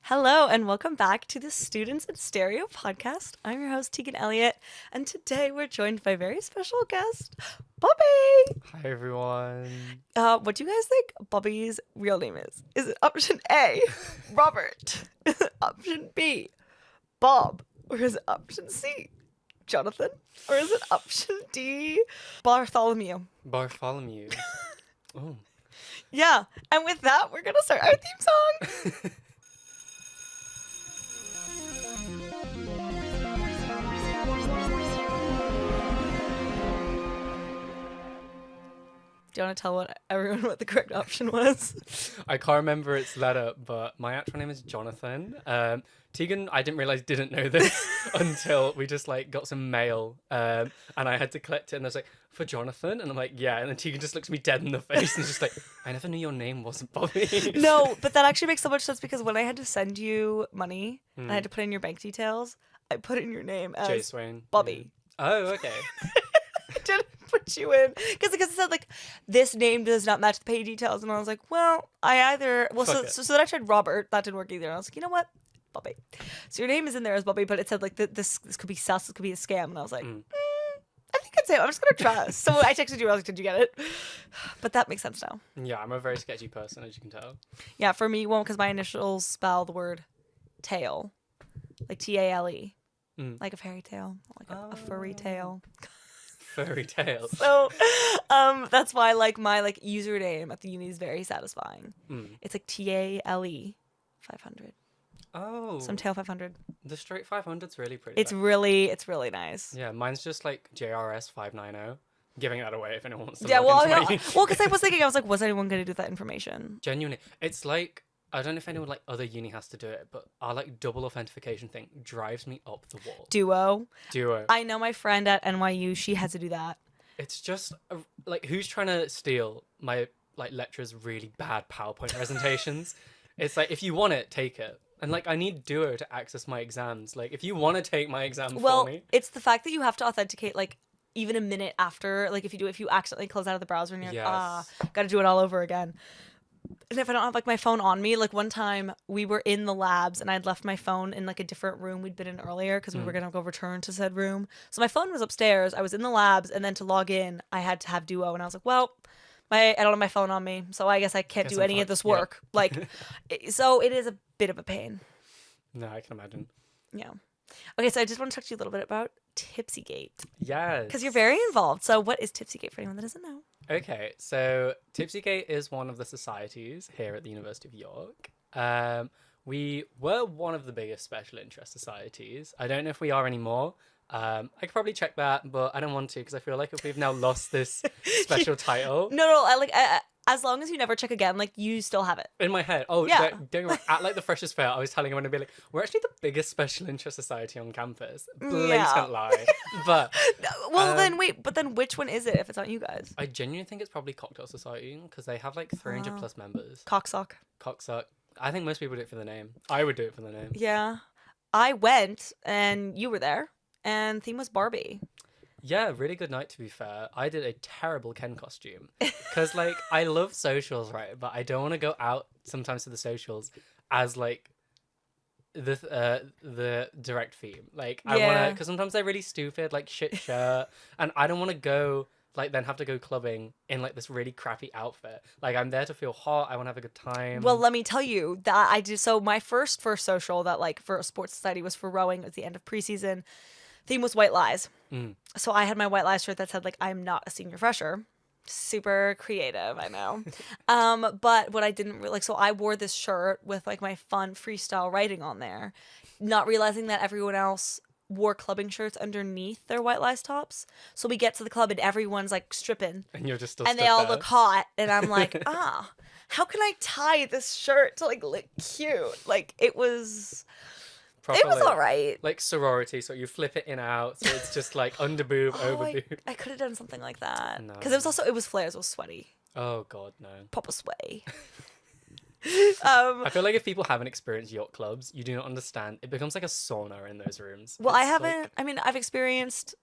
Hello and welcome back to the Students in Stereo podcast. I'm your host, Teagan Elliott, and today we're joined by a very special guest, Bobby. Hi everyone. What do you guys think Bobby's real name is? Is it option A, Robert? Is it option B, Bob? Or is it option C, Jonathan? Or is it option D, Bartholomew? Bartholomew. Oh. Yeah, and with that, we're gonna start our theme song. Do you want to tell everyone what the correct option was? I can't remember its letter, but my actual name is Jonathan. Teagan, I didn't realize didn't know this until we just got some mail, and I had to collect it, and I was like, for Jonathan, and I'm like, yeah, and then Teagan just looks me dead in the face and is just like, I never knew your name wasn't Bobby. No, but that actually makes so much sense because when I had to send you money and I had to put in your bank details, I put in your name as Jay Swain. Bobby. Yeah. Oh, okay. I didn't put you in because it said this name does not match the pay details, and I was like, well, so then I tried Robert, that didn't work either, and I was like, you know what, Bobby. So your name is in there as Bobby, but it said this could be sus, this could be a scam, and I was like, I think it's it. I'm just gonna trust. So I texted you. I was like, did you get it? But that makes sense now. Yeah, I'm a very sketchy person, as you can tell. Yeah, for me, well, because my initials spell the word tail, like Tale, like a fairy tale, like a furry tale. Fairy tales. So, that's why my username at the uni is very satisfying. It's like Tale 500. Oh. Some tail 500. The straight 500's really pretty. It's really nice. Yeah, mine's just like JRS 590. Giving that away if anyone wants to Yeah, log into my because I was thinking, was anyone going to do that information? Genuinely, it's like, I don't know if anyone other uni has to do it, but our double authentication thing drives me up the wall. Duo. Duo. I know my friend at NYU, she has to do that. It's just who's trying to steal my lecturer's really bad PowerPoint presentations? It's like, if you want it, take it. And I need Duo to access my exams. If you want to take my exam for me. Well, it's the fact that you have to authenticate even a minute after, if you accidentally close out of the browser and you're gotta do it all over again. And if I don't have my phone on me, one time we were in the labs and I'd left my phone in a different room we'd been in earlier because we were gonna go return to said room. So my phone was upstairs. I was in the labs, and then to log in, I had to have Duo, and I was like, well, I don't have my phone on me, so I guess I can't do any of this work. So it is a bit of a pain. No, I can imagine. Yeah. Okay, so I just want to talk to you a little bit about tipsygate. Yes. Because you're very involved. So what is tipsygate for anyone that doesn't know? Okay, so tipsygate is one of the societies here at the University of York. We were one of the biggest special interest societies. I don't know if we are anymore. I could probably check that, but I don't want to because I feel like if we've now lost this special title. No, as long as you never check again, you still have it. In my head. Oh, yeah. Don't worry. At the freshers fair, I was telling everyone to be like, we're actually the biggest special interest society on campus. Blatant lie. But then which one is it if it's not you guys? I genuinely think it's probably Cocktail Society because they have 300 plus members. Cocksock. I think most people do it for the name. I would do it for the name. Yeah. I went and you were there, and theme was Barbie. Yeah, really good night, to be fair. I did a terrible Ken costume because I love socials, right? But I don't want to go out sometimes to the socials as the direct theme. I want to, because sometimes they're really stupid, shit shirt, and I don't want to go then have to go clubbing in this really crappy outfit. I'm there to feel hot. I want to have a good time. Well, let me tell you that I did. So my first social that for a sports society was for rowing. It was the end of preseason. Theme was white lies. So I had my white lies shirt that said I'm not a senior fresher. Super creative, I know. But what I didn't so I wore this shirt with my fun freestyle writing on there, not realizing that everyone else wore clubbing shirts underneath their white lies tops. So we get to the club and everyone's stripping, and you're just still and they all look hot, and I'm like, how can I tie this shirt to look cute? It was. Properly. It was all right. Sorority, so you flip it in out, so it's just under boob, over boob. I could have done something like that. No. Because it was flares, it was sweaty. Oh god, no. Proper sweaty. I feel if people haven't experienced yacht clubs, you do not understand. It becomes like a sauna in those rooms. Well, I haven't. I've experienced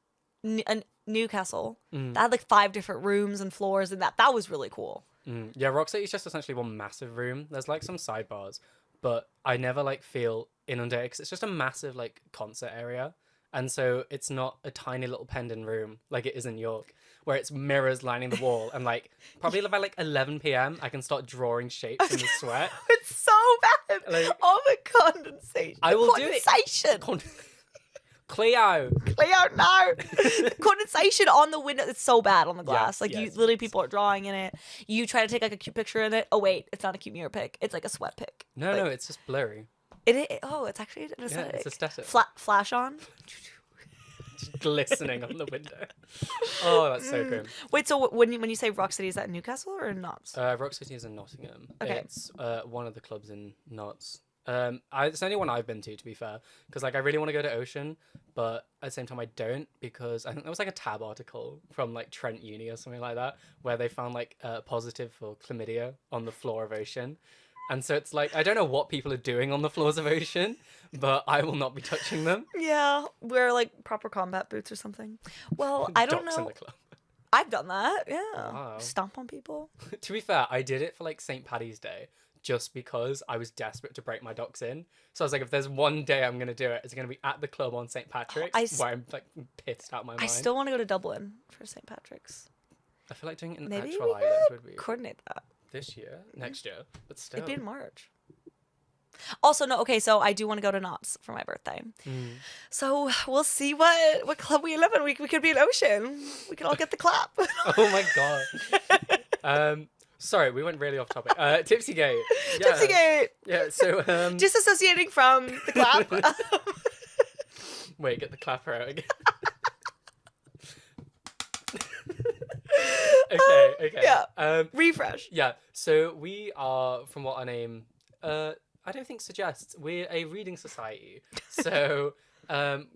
Newcastle. That had 5 different rooms and floors, and that was really cool. Yeah, Rock City is just essentially one massive room. There's some sidebars. but I never like feel inundated because it's just a massive like concert area. And so it's not a tiny little penned-in room like it is in York, where it's mirrors lining the wall. And like probably by like 11 p.m, I can start drawing shapes in the sweat. It's so bad. Like, oh, the condensation. I will do condensation. it. Cleo. No. The condensation on the window. It's so bad on the glass. Yes, you literally people are drawing in it. You try to take like a cute picture in it. Oh wait, it's not a cute mirror pic. It's like a sweat pic. No, it's just blurry. It's actually an aesthetic. Yeah, it's aesthetic. Flash on. Just glistening on the window. Oh, that's so grim. Wait, so when you say Rock City, is that Newcastle or Notts? Rock City is in Nottingham. Okay. It's one of the clubs in Notts. It's the only one I've been to be fair, because like I really want to go to Ocean, but at the same time I don't, because I think there was like a tab article from like Trent Uni or something like that where they found like positive for chlamydia on the floor of Ocean. And so it's like, I don't know what people are doing on the floors of Ocean, but I will not be touching them. Yeah, wear like proper combat boots or something. Well, I don't Docs know. in the club. I've done that. Yeah, Wow. Stomp on people. To be fair, I did it for like St. Paddy's Day just because I was desperate to break my docs in. So I was like, if there's one day I'm going to do it, it's going to be at the club on St. Patrick's, where I'm like pissed out my mind. I still want to go to Dublin for St. Patrick's. I feel like doing it in Maybe actual we island could would be coordinate that. this year, next year, but still. It'd be in March. Also, no, okay, so I do want to go to Knott's for my birthday. So we'll see what club we live in. We could be in Ocean. We could all get the clap. Oh my god. Sorry, we went really off topic. Tipsygate. Yeah. Tipsygate. Yeah, so Disassociating from the clap. Wait, get the clapper out again. Okay. Yeah. Refresh. Yeah, so we are, from what our name I don't think suggests, we're a reading society. So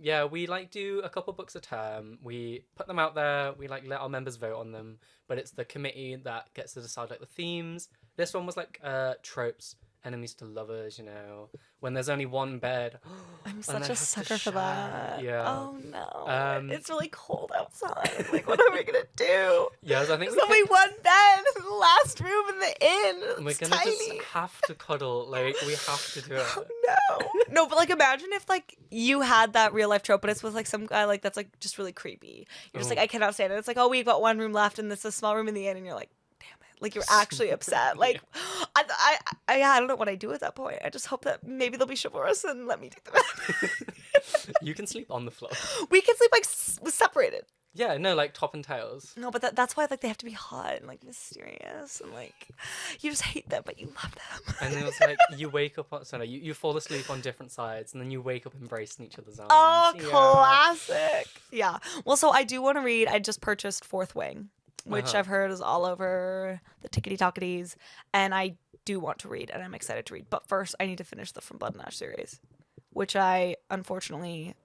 yeah, we like do a couple books a term. We put them out there. We like let our members vote on them, but it's the committee that gets to decide like the themes. This one was like tropes, enemies to lovers. You know, when there's only one bed. I'm such a sucker for that. Yeah. Oh no. It's really cold outside. Like, what are we gonna do? Yeah, so I think there's only one bed in the last room in the inn. We're gonna tiny. just have to cuddle. Like, we have to do it. Oh, no. No, but like imagine if like you had that real life trope, but it's with like some guy like that's like just really creepy. You're just like, I cannot stand it. It's like, oh, we've got one room left and it's a small room in the inn, and you're like, damn it. Like, you're actually upset. Like, I don't know what I do at that point. I just hope that maybe they'll be chivalrous and let me take the bed. You can sleep on the floor. We can sleep like separated. Yeah, no, like top and tails. No, but that's why like they have to be hot and like mysterious and like you just hate them but you love them. And then it's like you wake up on you fall asleep on different sides and then you wake up embracing each other's arms. Oh, yeah. classic. Yeah. Well, so I do want to read. I just purchased Fourth Wing, which I've heard is all over the tickety-tocketies, and I do want to read and I'm excited to read. But first I need to finish the From Blood and Ash series, which I unfortunately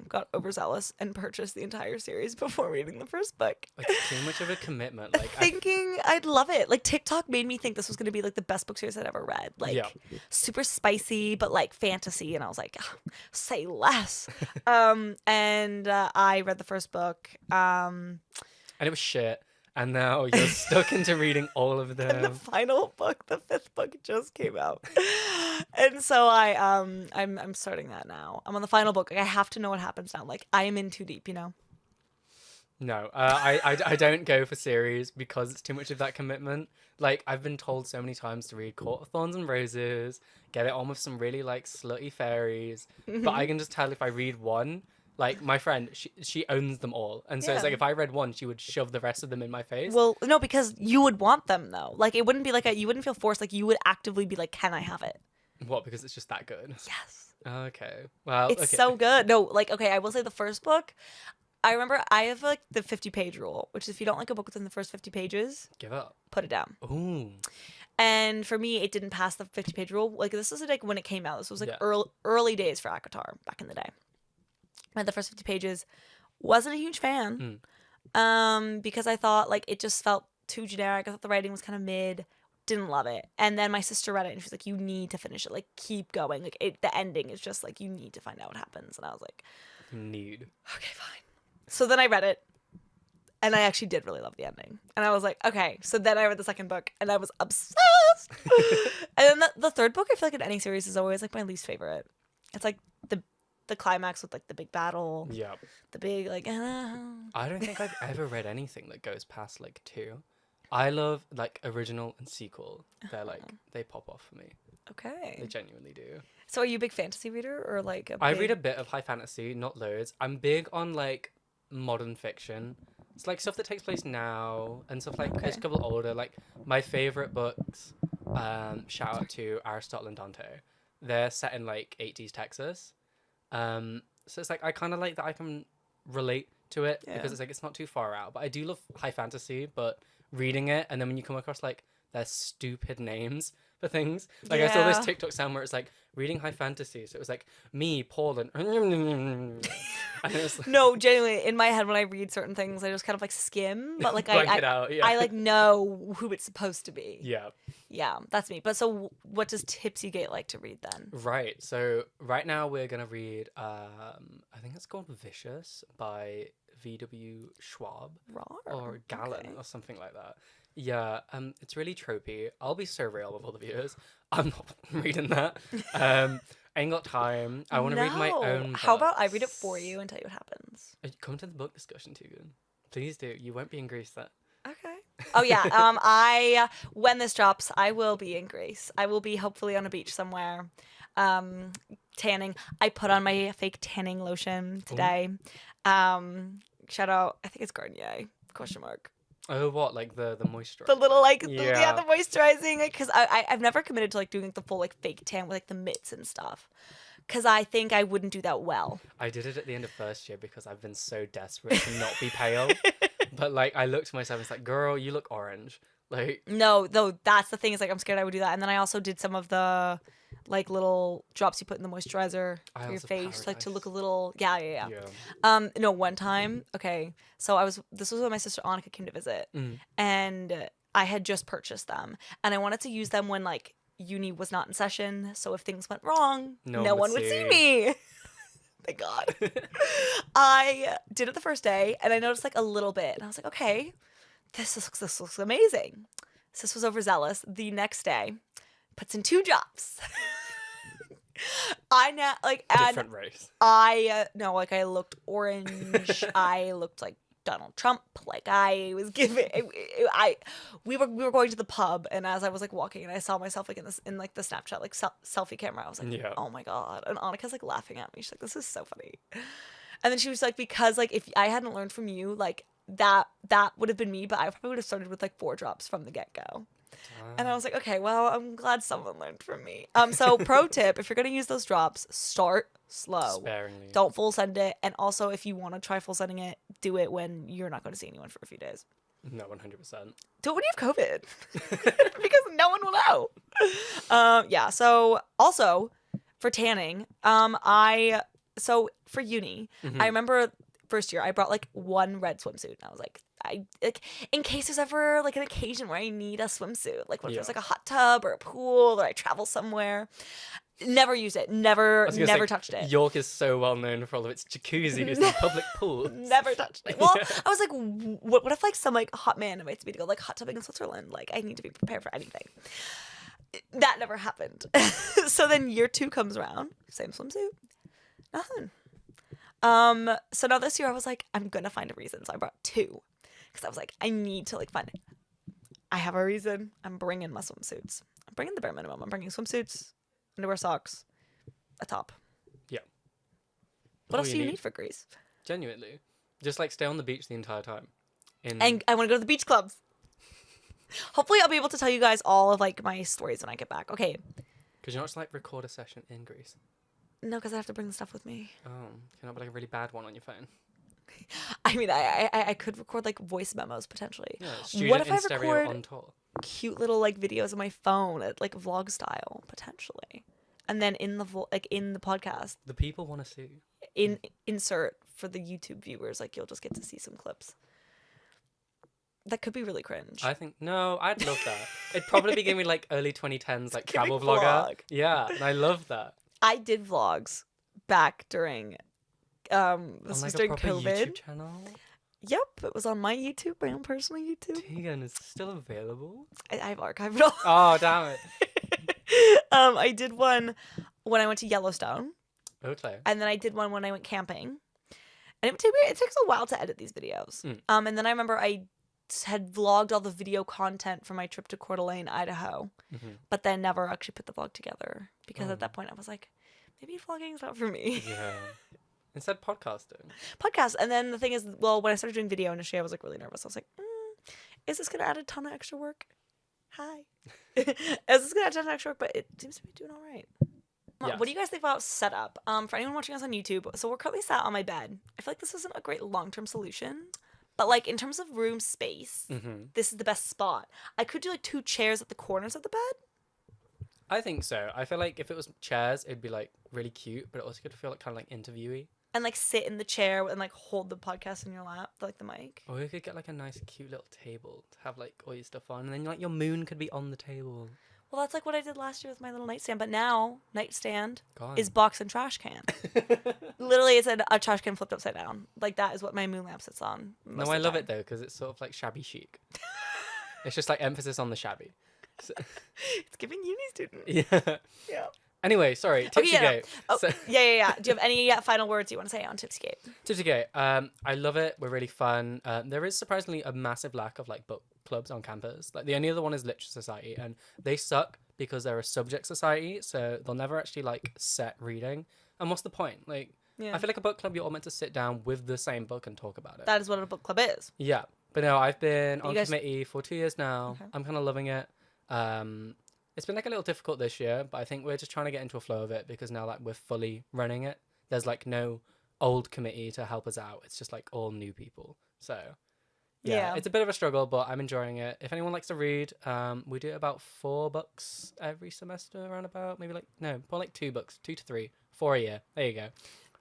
got overzealous and purchased the entire series before reading the first book. Like, too much of a commitment. Like, thinking I'd love it. Like, TikTok made me think this was going to be like the best book series I'd ever read. Like, super spicy, but like fantasy. And I was like, say less. And I read the first book. And it was shit. And now you're stuck into reading all of them. And the final book, the fifth book, just came out. And so I'm starting that now. I'm on the final book. Like, I have to know what happens now. Like, I am in too deep, you know? No, I don't go for series because it's too much of that commitment. Like, I've been told so many times to read Court of Thorns and Roses, get it on with some really, like, slutty fairies. But I can just tell if I read one, like, my friend, she owns them all. And so it's like, if I read one, she would shove the rest of them in my face. Well, no, because you would want them, though. Like, it wouldn't be like you wouldn't feel forced. Like, you would actively be like, can I have it? What, because it's just that good? Yes. Okay. Well, it's so good. No, like, okay, I will say the first book, I remember I have, like, the 50-page rule, which is if you don't like a book within the first 50 pages, give up. Put it down. Ooh. And for me, it didn't pass the 50-page rule. Like, this is, like, when it came out. This was, like, early days for ACOTAR back in the day. Read the first 50 pages, wasn't a huge fan, because I thought, like, it just felt too generic. I thought the writing was kind of mid, didn't love it. And then my sister read it and she's like, you need to finish it, like, keep going. Like, the ending is just like, you need to find out what happens. And I was like, need. Okay, fine. So then I read it, And I actually did really love the ending. And I was like, okay. So then I read the second book and I was obsessed. And then the third book, I feel like in any series is always like my least favorite. It's like the climax with like the big battle. Yeah. The big like. I don't think I've ever read anything that goes past like 2. I love like original and sequel. They're like they pop off for me. Okay. They genuinely do. So are you a big fantasy reader or like I read a bit of high fantasy, not loads. I'm big on like modern fiction. It's like stuff that takes place now and stuff like it's a couple older. Like my favorite books, shout out to Aristotle and Dante. They're set in like 80s Texas. So it's like I kind of like that I can relate to it because it's like it's not too far out. But I do love high fantasy, but reading it and then when you come across like their stupid names for things. Like I saw this TikTok sound where it's like reading high fantasy. So it was like me, Paul, and and it was like, no, genuinely in my head when I read certain things, I just kind of like skim, but like I like know who it's supposed to be. Yeah, that's me. But so what does Tipsygate like to read then? Right. So right now we're gonna read I think it's called Vicious by V.W. Schwab or Gallen or something like that. Yeah, it's really tropey. I'll be so real with all the viewers. I'm not reading that. I ain't got time. I want to read my own books. How about I read it for you and tell you what happens? Come to the book discussion, Teagan. Please do. You won't be in Greece then. Okay. Oh yeah. I when this drops, I will be in Greece. I will be hopefully on a beach somewhere, tanning. I put on my fake tanning lotion today. Shout out. I think it's Garnier ? Oh, what? Like the moisturizer? The little like the moisturizing. Because I've never committed to like doing the full like fake tan with like the mitts and stuff. Because I think I wouldn't do that well. I did it at the end of first year because I've been so desperate to not be pale. But like I looked at myself and it's like, girl, you look orange. Like no, though that's the thing is like I'm scared I would do that. And then I also did some of the like little drops you put in the moisturizer for your face, like to look a little no, one time, okay, so this was when my sister Annika came to visit, and I had just purchased them, and I wanted to use them when like uni was not in session, so if things went wrong, no one would see me. Thank God. I did it the first day, and I noticed like a little bit, and I was like, okay, this looks amazing. Sis was overzealous. The next day, puts in 2 drops. I now like different race. I no, like I looked orange. I looked like Donald Trump. Like I was giving. We were going to the pub, and as I was like walking, and I saw myself like in like the Snapchat like selfie camera. I was like, oh my God. And Annika's like laughing at me. She's like, this is so funny. And then she was like, because like if I hadn't learned from you, like that would have been me, but I probably would have started with like 4 drops from the get go. And I was like, okay, well, I'm glad someone learned from me. So pro tip, if you're going to use those drops, start slow. Sparingly. Don't full send it. And also, if you want to try full sending it, do it when you're not going to see anyone for a few days. No, 100%. Do it when you have COVID. Because no one will know. Yeah, so also, for tanning, so for uni, I remember first year, I brought like 1 red swimsuit. And I was like, in case there's ever like an occasion where I need a swimsuit, like what if there's like a hot tub or a pool or I travel somewhere. Never used it. Never touched it. York is so well known for all of its jacuzzis and public pools. Never touched it. Well, I was like, what if like some like hot man invites me to go like hot tubbing in Switzerland? Like I need to be prepared for anything. That never happened. So then year 2 comes around, same swimsuit, nothing. So now this year I was like, I'm gonna find a reason. So I brought 2. Because I was like, I need to like find it. I have a reason. I'm bringing my swimsuits. I'm bringing the bare minimum. I'm bringing swimsuits, underwear, socks, a top. Yeah. What else do you need for Greece? Genuinely. Just like stay on the beach the entire time. And I want to go to the beach clubs. Hopefully I'll be able to tell you guys all of like my stories when I get back. Okay. Because you're not just like record a session in Greece. No, because I have to bring the stuff with me. Oh, can I have like a really bad one on your phone? I mean, I could record like voice memos potentially. Yeah, what if I record on tour? Cute little like videos of my phone at like vlog style potentially, and then in the in the podcast, the people want to see. Insert for the YouTube viewers, like you'll just get to see some clips. That could be really cringe. I think I'd love that. It'd probably be giving me like early 2010s like travel vlogger. Yeah, and I love that. I did vlogs back during this was during COVID. YouTube channel? Yep, it was on my YouTube, my own personal YouTube. Teagan is still available. I've archived it all. Oh, damn it. I did one when I went to Yellowstone, Okay. and then I did one when I went camping. And it takes a while to edit these videos. And then I remember I had vlogged all the video content from my trip to Coeur d'Alene, Idaho, but then never actually put the vlog together because at that point I was like, maybe vlogging is not for me. Yeah. Instead, podcasting. Podcast. And then the thing is, well, when I started doing video initially, I was like really nervous. I was like, is this going to add a ton of extra work? Hi. Is this going to add a ton of extra work? But it seems to be doing all right. Yes. What do you guys think about setup? For anyone watching us on YouTube, so we're currently sat on my bed. I feel like this isn't a great long-term solution. But like in terms of room space, this is the best spot. I could do like 2 chairs at the corners of the bed. I think so. I feel like if it was chairs, it'd be like really cute, but it also could feel like kind of like interviewee. And like sit in the chair and like hold the podcast in your lap, like the mic. Or you could get like a nice cute little table to have like all your stuff on, and then like your moon could be on the table. Well, that's like what I did last year with my little nightstand, but now nightstand Gone. is box and trash can. Literally, it's a trash can flipped upside down. Like that is what my moon lamp sits on. No, I love it though because it's sort of like shabby chic. It's just like emphasis on the shabby. So... It's giving uni student. Yeah. Yeah. Anyway, sorry, tipsygate. Yeah. Do you have any final words you want to say on tipsygate? Tipsygate. I love it. We're really fun. There is surprisingly a massive lack of like book clubs on campus. Like the only other one is Literature Society, and they suck because they're a subject society, so they'll never actually like set reading. And what's the point? Like, I feel like a book club, you're all meant to sit down with the same book and talk about it. That is what a book club is. Yeah, but no, I've been on committee for 2 years now. Okay. I'm kind of loving it. It's been like a little difficult this year, but I think we're just trying to get into a flow of it because now like we're fully running it. There's like no old committee to help us out. It's just like all new people. So yeah, it's a bit of a struggle, but I'm enjoying it. If anyone likes to read, we do about 4 books every semester, around about maybe like more like 2 books, 2 to 3, 4 a year. There you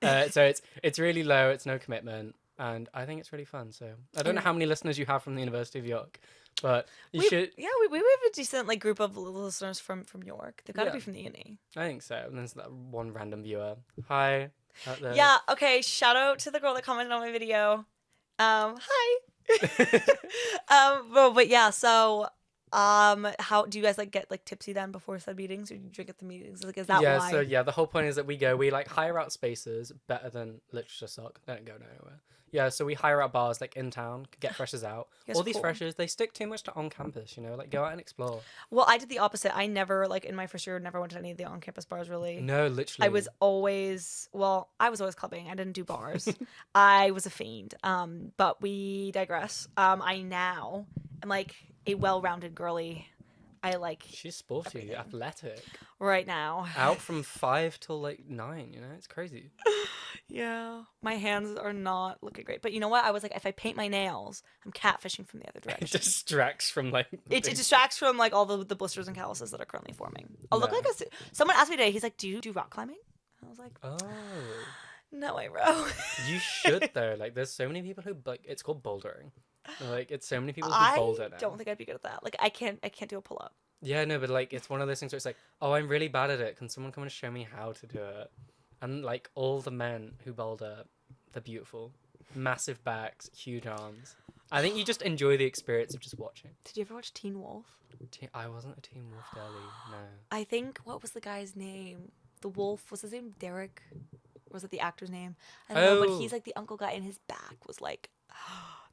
go. So it's really low. It's no commitment, and I think it's really fun. So I don't know how many listeners you have from the University of York. But you should. Yeah, we have a decent like group of listeners from York. They've got to be from the uni. I think so. And there's that one random viewer. Hi. Yeah. Okay. Shout out to the girl that commented on my video. Hi. But yeah. So, how do you guys like get like tipsy then before said meetings, or do you drink at the meetings? Like, is that why? So the whole point is that we like hire out spaces better than Literature Soc. They don't go nowhere. Yeah, so we hire out bars like in town, get freshers out. All these freshers, they stick too much to on campus, you know, like go out and explore. Well, I did the opposite. I never, like in my first year, never went to any of the on campus bars really. No, literally. I was always clubbing. I didn't do bars. I was a fiend. But we digress. I now am like a well-rounded girly. She's sporty, everything. Athletic. Right now. Out from 5 till like 9, you know? It's crazy. Yeah. My hands are not looking great. But you know what? I was like, if I paint my nails, I'm catfishing from the other direction. It distracts from like... It distracts from like all the blisters and calluses that are currently forming. I'll look like someone asked me today, he's like, do you do rock climbing? And I was like, oh. No, I row. You should though. Like there's so many people who like, it's called bouldering. Like it's so many people who boulder now. I don't think I'd be good at that. Like I can't do a pull up. Yeah, no, but like it's one of those things where it's like, oh, I'm really bad at it. Can someone come and show me how to do it? And like all the men who boulder, they're beautiful, massive backs, huge arms. I think you just enjoy the experience of just watching. Did you ever watch Teen Wolf? I wasn't a Teen Wolf girly. No. I think what was the guy's name? The wolf, was his name Derek? Or was it the actor's name? I don't know, but he's like the uncle guy, and his back was like.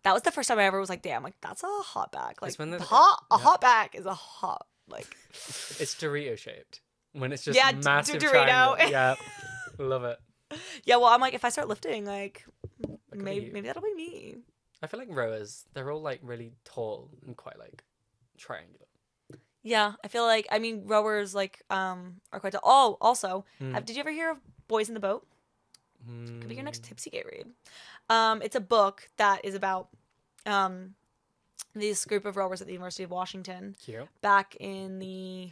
That was the first time I ever was like, damn, like that's a hot back. Like hot back is a hot like. It's Dorito shaped when it's just massive Dorito. Triangle. Yeah, love it. Yeah, well, I'm like, if I start lifting, like maybe that'll be me. I feel like rowers, they're all like really tall and quite like triangular. Yeah, I feel like rowers like are quite tall. Oh, also, did you ever hear of Boys in the Boat? Could be your next tipsygate read. It's a book that is about this group of rowers at the University of Washington. Cute. Back in the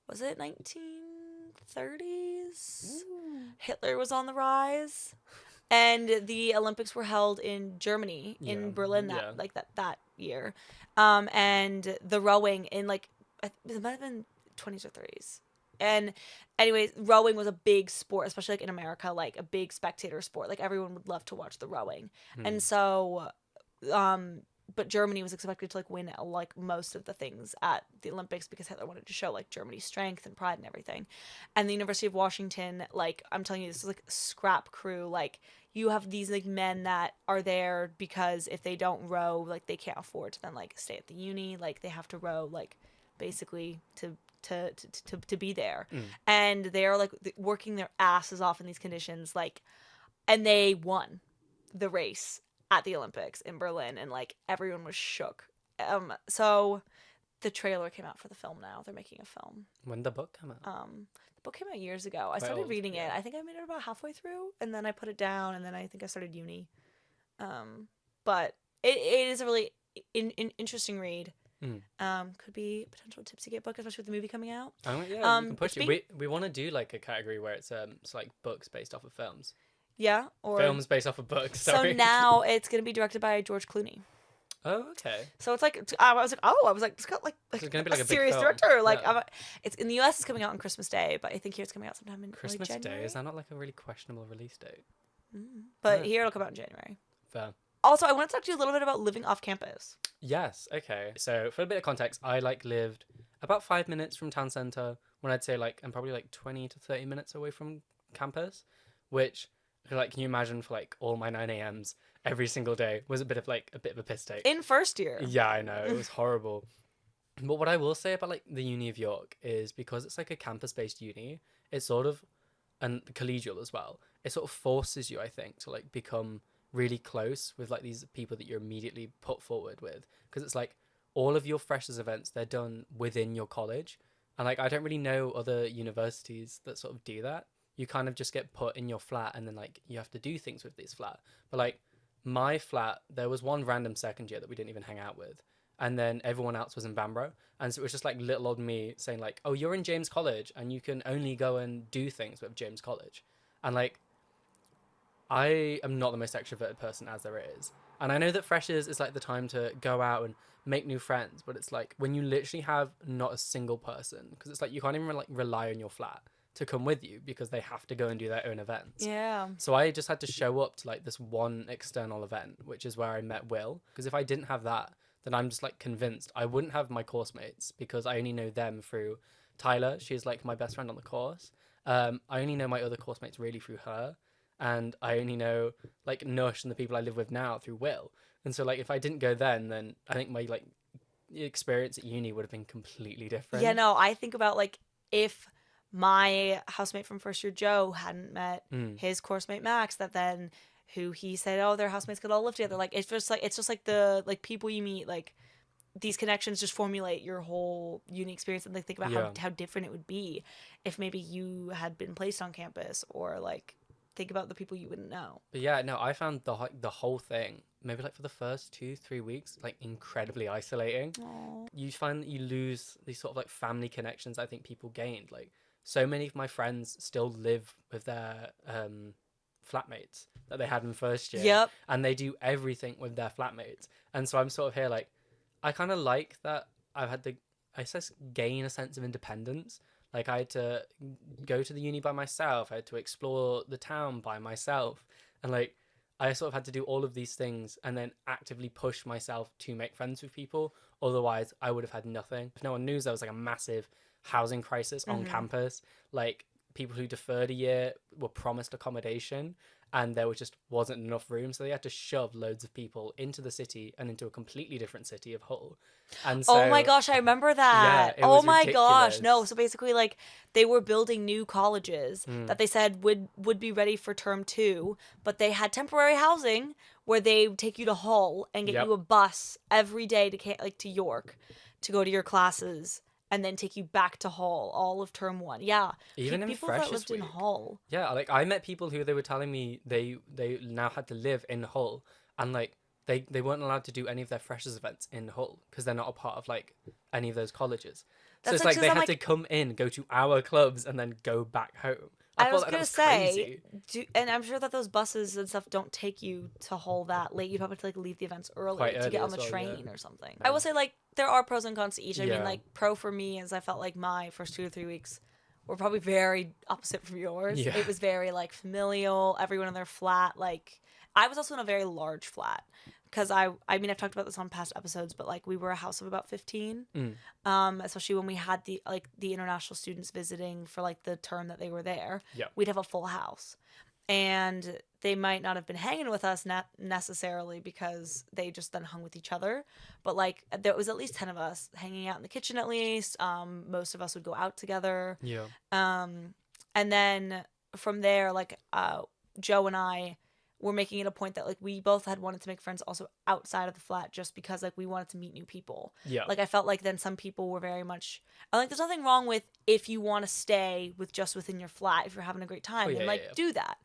1930s? Ooh. Hitler was on the rise, and the Olympics were held in Germany, in Berlin that year. And the rowing in like it might have been 20s or 30s. And anyways, rowing was a big sport, especially like in America, like a big spectator sport. Like everyone would love to watch the rowing. And so but Germany was expected to like win like most of the things at the Olympics because Hitler wanted to show like Germany's strength and pride and everything. And the University of Washington, like I'm telling you, this is like scrap crew. Like you have these like men that are there because if they don't row, like they can't afford to then like stay at the uni. Like they have to row like basically to be there. And they're like working their asses off in these conditions, like, and they won the race at the Olympics in Berlin, and like everyone was shook. So the trailer came out for the film now. They're making a film. When did the book come out? The book came out years ago. I started reading it. I think I made it about halfway through, and then I put it down, and then I think I started uni. But it is a really interesting read. Could be a potential tipsygate book, especially with the movie coming out. Oh yeah, you can push it. We want to do like a category where it's like books based off of films. Yeah, or films based off of books. Sorry. So now it's gonna be directed by George Clooney. Oh, okay. So it's like I was like, it's got like so it's gonna be like a serious big director. Like yeah. It's in the US. It's coming out on Christmas Day, but I think here it's coming out sometime in Christmas early January. Day. Is that not like a really questionable release date? But here it'll come out in January. Fair. Also, I want to talk to you a little bit about living off campus. Yes. Okay. So for a bit of context, I like lived about 5 minutes from town center. When I'd say like I'm probably like 20 to 30 minutes away from campus, which. Like, can you imagine for like all my 9 a.m.s every single day was a bit of a piss take. In first year. Yeah, I know. It was horrible. But what I will say about like the Uni of York is because it's like a campus-based uni, it's sort of, and collegial as well, it sort of forces you, I think, to like become really close with like these people that you're immediately put forward with. Because it's like all of your freshers events, they're done within your college. And like, I don't really know other universities that sort of do that. You kind of just get put in your flat and then like you have to do things with this flat. But like my flat, there was one random second year that we didn't even hang out with. And then everyone else was in Bambro. And so it was just like little old me saying like, oh, you're in James College and you can only go and do things with James College. And like, I am not the most extroverted person as there is. And I know that freshers is like the time to go out and make new friends. But it's like when you literally have not a single person, because it's like you can't even like rely on your flat to come with you because they have to go and do their own events. Yeah. So I just had to show up to like this one external event, which is where I met Will. Because if I didn't have that, then I'm just like convinced I wouldn't have my course mates because I only know them through Tyler. She's like my best friend on the course. I only know my other course mates really through her. And I only know like Nush and the people I live with now through Will. And so like if I didn't go then I think my like experience at uni would have been completely different. Yeah, no, I think about like if my housemate from first year, Joe, hadn't met his course mate Max, that then who he said, oh, their housemates could all live together. Like it's just like the like people you meet, like these connections just formulate your whole uni experience, and like think about how different it would be if maybe you had been placed on campus, or like think about the people you wouldn't know. But yeah, no, I found the whole thing, maybe like for the first 2-3 weeks, like incredibly isolating. Aww. You find that you lose these sort of like family connections I think people gained. Like so many of my friends still live with their flatmates that they had in first year. Yep. And they do everything with their flatmates. And so I'm sort of here like, I kind of like that I've had to, I guess, gain a sense of independence. Like I had to go to the uni by myself. I had to explore the town by myself. And like, I sort of had to do all of these things and then actively push myself to make friends with people. Otherwise, I would have had nothing. If no one knew there was like a massive housing crisis on campus, like people who deferred a year were promised accommodation and there just wasn't enough room, so they had to shove loads of people into the city and into a completely different city of Hull. And so, oh my gosh, I remember that. Yeah, oh my ridiculous. gosh, no. So basically, like they were building new colleges that they said would be ready for term 2, but they had temporary housing where they take you to Hull and get you a bus every day to York to go to your classes. And then take you back to Hull all of term 1. Yeah. Even in people freshers that lived week. in Hull. Yeah, like I met people who they were telling me they now had to live in Hull, and like they weren't allowed to do any of their freshers events in Hull because they're not a part of like any of those colleges. So it's like they had to come in, go to our clubs, and then go back home. I was gonna say, and I'm sure that those buses and stuff don't take you to Hull that late. You'd probably have to like leave the events early to get on the train or something. I will say like there are pros and cons to each. I mean, like pro for me is I felt like my first 2 to 3 weeks were probably very opposite from yours. Yeah. It was very like familial. Everyone in their flat. Like I was also in a very large flat because I mean, I've talked about this on past episodes, but like we were a house of about 15, especially when we had the international students visiting for like the term that they were there. Yeah. We'd have a full house, and they might not have been hanging with us necessarily because they just then hung with each other, but like there was at least 10 of us hanging out in the kitchen at least. Most of us would go out together. Yeah. And then from there, like Joe and I were making it a point that like we both had wanted to make friends also outside of the flat, just because like we wanted to meet new people. Yeah. Like I felt like then some people were very much, I like there's nothing wrong with if you want to stay with just within your flat, if you're having a great time, then like do that.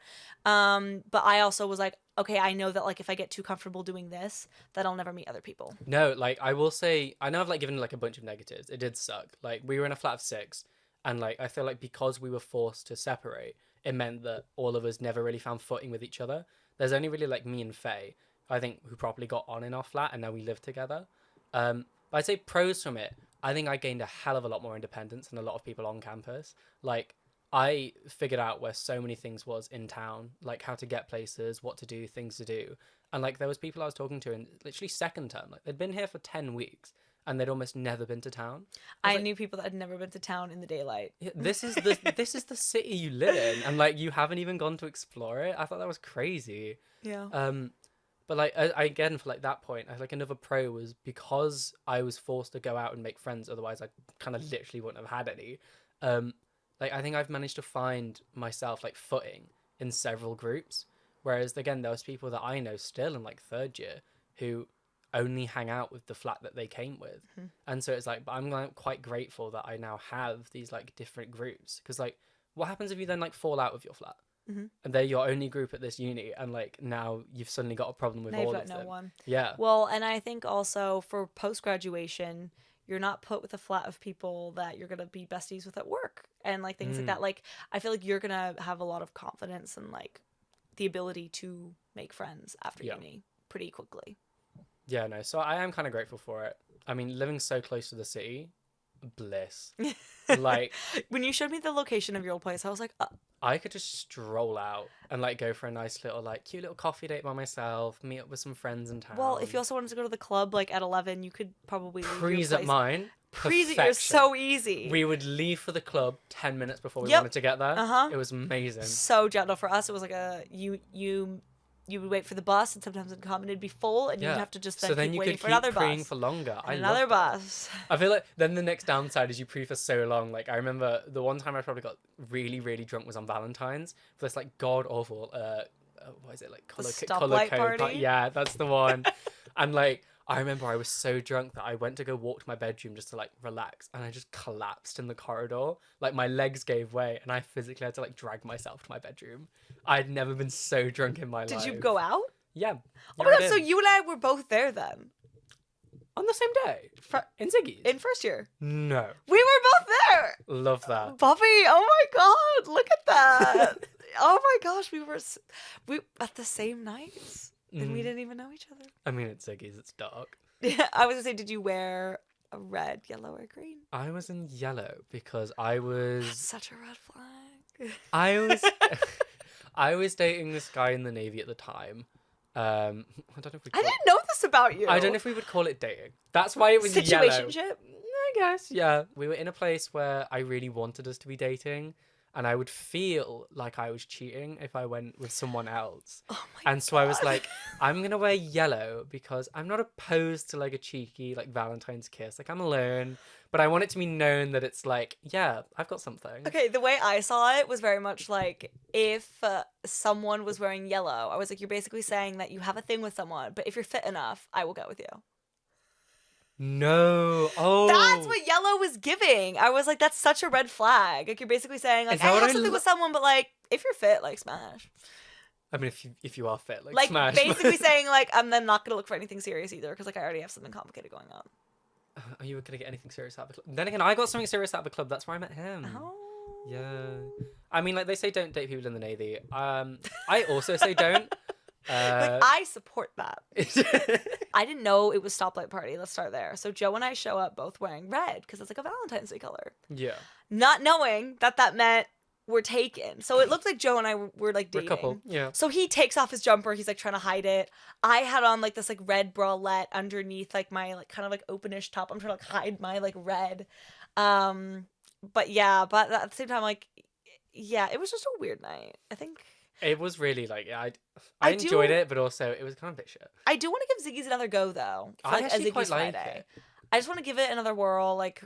But I also was like, okay, I know that like if I get too comfortable doing this, that I'll never meet other people. No, like I will say, I know I've like given like a bunch of negatives. It did suck. Like we were in a flat of 6, and like I feel like because we were forced to separate, it meant that all of us never really found footing with each other. There's only really like me and Faye, I think, who properly got on in our flat, and now we live together. But I'd say pros from it, I think I gained a hell of a lot more independence than a lot of people on campus. Like I figured out where so many things was in town, like how to get places, what to do, things to do. And like there was people I was talking to in literally second term, like they'd been here for 10 weeks and they'd almost never been to town. I knew people that had never been to town in the daylight. Yeah, this is the city you live in, and like you haven't even gone to explore it. I thought that was crazy. Yeah. But like I again, for like that point, I like another pro was because I was forced to go out and make friends. Otherwise, I kind of literally wouldn't have had any. Like I think I've managed to find myself like footing in several groups. Whereas again, there was people that I know still in like 3rd year who only hang out with the flat that they came with. And so it's like, but I'm like quite grateful that I now have these like different groups, because like what happens if you then like fall out with your flat and they're your only group at this uni, and like now you've suddenly got a problem with all of them. No one. Yeah. Well, and I think also for post-graduation, you're not put with a flat of people that you're gonna be besties with at work and like things like that. Like I feel like you're gonna have a lot of confidence and like the ability to make friends after uni pretty quickly. Yeah, no, so I am kind of grateful for it. I mean, living so close to the city, bliss. Like when you showed me the location of your old place, I was like, I could just stroll out and like go for a nice little like cute little coffee date by myself, meet up with some friends in town. Well, if you also wanted to go to the club like at 11, you could probably leave Prees at mine. Prees at yours, so easy. We would leave for the club 10 minutes before we wanted to get there. It was amazing. So gentle. For us, it was like you would wait for the bus, and sometimes it'd come and it'd be full, and you'd have to just then keep waiting for another bus. For longer. Another bus. I feel like then the next downside is you pre for so long. Like I remember the one time I probably got really, really drunk was on Valentine's for this like god awful what is it, like color code party? Yeah, that's the one. And like I remember I was so drunk that I went to go walk to my bedroom just to like relax, and I just collapsed in the corridor. Like my legs gave way and I physically had to like drag myself to my bedroom. I'd never been so drunk in my life. Did you go out? Yeah. Oh my god, so you and I were both there then? On the same day? In Ziggy's? In first year? No. We were both there! Love that. Bobby, oh my god, look at that! Oh my gosh, we at the same nights. And we didn't even know each other. I mean, it's Ziggy's, it's dark. Yeah, I was gonna say, did you wear a red, yellow, or green? I was in yellow because I was... That's such a red flag. I was dating this guy in the Navy at the time. I don't know if we I didn't know this about you. I don't know if we would call it dating. That's why it was situationship. Yellow. I guess, yeah. We were in a place where I really wanted us to be dating, and I would feel like I was cheating if I went with someone else. Oh my and so God. I was like, I'm gonna wear yellow because I'm not opposed to like a cheeky like Valentine's kiss. Like I'm alone, but I want it to be known that it's like, yeah, I've got something. Okay, the way I saw it was very much like if someone was wearing yellow, I was like, you're basically saying that you have a thing with someone, but if you're fit enough, I will go with you. No. Oh. That's what yellow was giving. I was like, that's such a red flag. Like, you're basically saying, like, I have something with someone, but, like, if you're fit, like, smash. I mean, if you are fit, like smash. Basically saying, like, I'm then not going to look for anything serious either, because, like, I already have something complicated going on. Are you going to get anything serious out of the club? Then again, I got something serious out of the club. That's where I met him. Oh. Yeah. I mean, like, they say don't date people in the Navy. I also say don't. Like, I support that. I didn't know it was stoplight party. Let's start there. So Joe and I show up both wearing red because it's like a Valentine's Day color. Yeah. Not knowing that meant were taken. So it looked like Joe and I were like dating. We're a couple, yeah. So he takes off his jumper. He's like trying to hide it. I had on like this like red bralette underneath like my like kind of like openish top. I'm trying to like hide my like red. But yeah, but at the same time, like, yeah, it was just a weird night. I think it was really like I enjoyed it, but also it was kind of a bit shit. I do want to give Ziggy's another go though. For, I like, actually a Ziggy's quite like Friday. it. I just want to give it another whirl, like,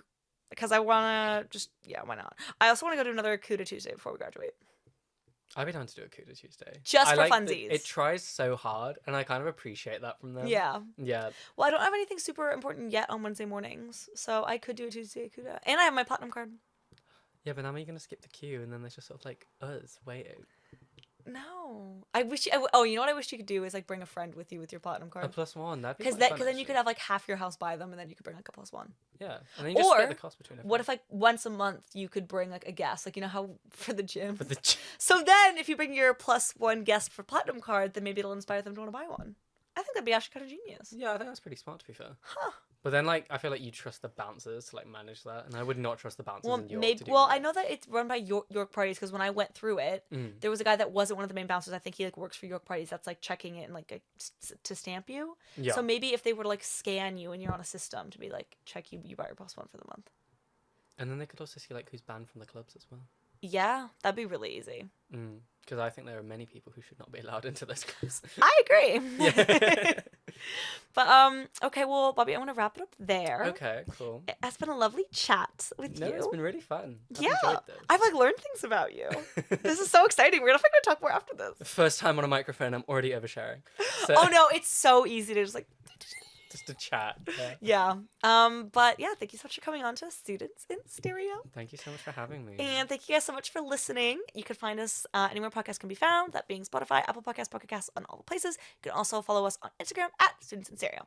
because I want to just, yeah, why not? I also want to go to another Cuda Tuesday before we graduate. I'd be down to do a Cuda Tuesday. Just for like funsies. It tries so hard, and I kind of appreciate that from them. Yeah. Yeah. Well, I don't have anything super important yet on Wednesday mornings, so I could do a Tuesday Cuda. And I have my platinum card. Yeah, but now you're going to skip the queue, and then there's just sort of like us waiting. No, I wish. You know what I wish you could do is like bring a friend with you with your platinum card. A +1, that'd be because then you could have like half your house buy them, and then you could bring like a +1. Yeah, and then you just split the cost between everyone. What if like once a month you could bring like a guest, like you know how for the gym. For the gym. So then if you bring your +1 guest for platinum card, then maybe it'll inspire them to want to buy one. I think that'd be actually kind of genius. Yeah, I think that's pretty smart to be fair. Huh. But then, like, I feel like you trust the bouncers to like manage that, and I would not trust the bouncers in York. Maybe. To do Well, that. I know that it's run by York parties because when I went through it, there was a guy that wasn't one of the main bouncers. I think he like works for York parties. That's like checking it and like to stamp you. Yeah. So maybe if they were to like scan you and you're on a system to be like check you buy your +1 for the month. And then they could also see like who's banned from the clubs as well. Yeah, that'd be really easy. Because I think there are many people who should not be allowed into those clubs. I agree. Yeah. But okay, well, Bobby, I want to wrap it up there. Okay, cool. It's been a lovely chat with you. No, it's been really fun. Yeah, I've enjoyed this. I've like learned things about you. This is so exciting. We're definitely gonna talk more after this. First time on a microphone, I'm already oversharing. So, Oh no, it's so easy to just like. just to chat. Yeah. But yeah, thank you so much for coming on to Students in Stereo. Thank you so much for having me. And thank you guys so much for listening. You can find us anywhere podcasts can be found, that being Spotify, Apple Podcasts, Pocket Casts, on all the places. You can also follow us on Instagram at Students in Stereo.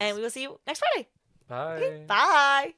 And we will see you next Friday. Bye. Okay, bye.